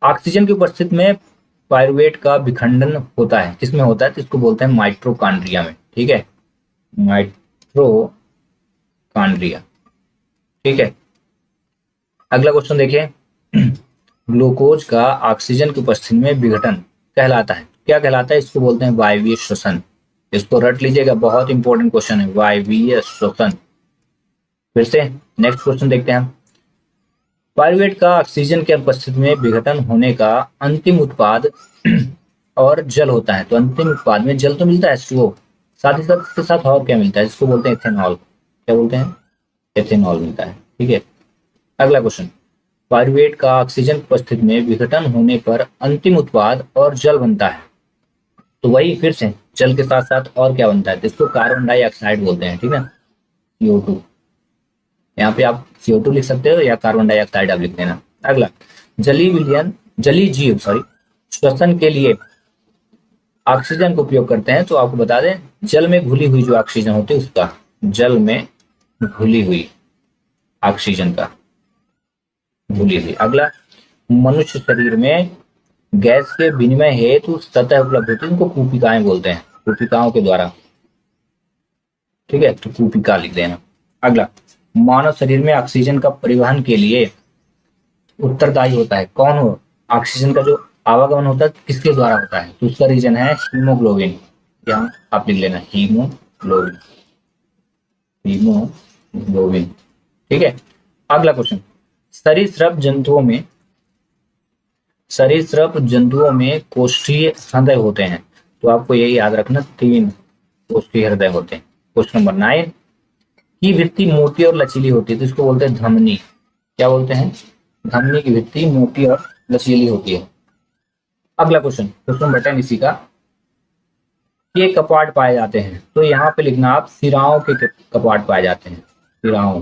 Oxygen की उपस्थिति में पायरुवेट का विखंडन होता है, किसमें होता है? तो इसको बोलते हैं माइटोकॉन्ड्रिया में। ठीक है, माइटोकॉन्ड्रिया। ठीक है, अगला क्वेश्चन देखिए। ग्लूकोज का ऑक्सीजन की उपस्थिति में विघटन कहलाता है, क्या कहलाता है? इसको बोलते हैं वायवीय श्वसन। इसको रट लीजिएगा, बहुत इंपॉर्टेंट क्वेश्चन है, वायवीय श्वसन। फिर से नेक्स्ट क्वेश्चन देखते हैं हम। पायरुवेट का ऑक्सीजन के उपस्थिति में विघटन होने का अंतिम उत्पाद और जल होता है। तो अंतिम उत्पाद में जल तो मिलता है H2O, साथ ही साथ इसके साथ और क्या मिलता है? इसको बोलते हैं इथेनॉल। क्या बोलते हैं? इथेनॉल मिलता है। ठीक है, अगला क्वेश्चन। पायरुवेट का ऑक्सीजन की उपस्थिति में विघटन होने पर अंतिम उत्पाद और जल बनता है। तो वही फिर से जल के साथ साथ और क्या बनता है? तो इसको कार्बन डाइऑक्साइड बोलते हैं। ठीक है, CO2। यहाँ पे आप CO2 लिख सकते हो या कार्बन डाइऑक्साइड आप लिख देना। अगला, जलीय जीव श्वसन के लिए ऑक्सीजन का उपयोग करते हैं। तो आपको बता दें, जल में घुली हुई जो ऑक्सीजन होती है उसका, जल में घुली हुई ऑक्सीजन का, घुली हुई। अगला, मनुष्य शरीर में गैस के विनिमय हेतु सतह उपलब्ध होती है, इनको कूपिकाएं बोलते हैं, कूपिकाओं के द्वारा। ठीक है, तो कूपिका लिख देना। अगला, मानव शरीर में ऑक्सीजन का परिवहन के लिए उत्तरदायी होता है कौन? हो ऑक्सीजन का जो आवागमन होता है किसके द्वारा होता है? तो उसका रीजन है हीमोग्लोबिन। यहाँ आप लिख लेना हीमोग्लोबिन, हीमोग्लोबिन। ठीक है, अगला क्वेश्चन। सरीसृप जंतुओं में कोष्ठीय हृदय होते हैं। तो आपको यही याद रखना, 3 कोष्ठीय हृदय होते हैं। क्वेश्चन नंबर 9 की भित्ति मोटी और लचीली होती है, तो इसको बोलते हैं धमनी। क्या बोलते हैं? धमनी की भित्ति मोटी और लचीली होती है। अगला क्वेश्चन, क्वेश्चन नंबर 10 इसी का। ये कपाट पाए जाते हैं, तो यहाँ पे लिखना आप सिराओं के कपाट पाए जाते हैं, सिराओं।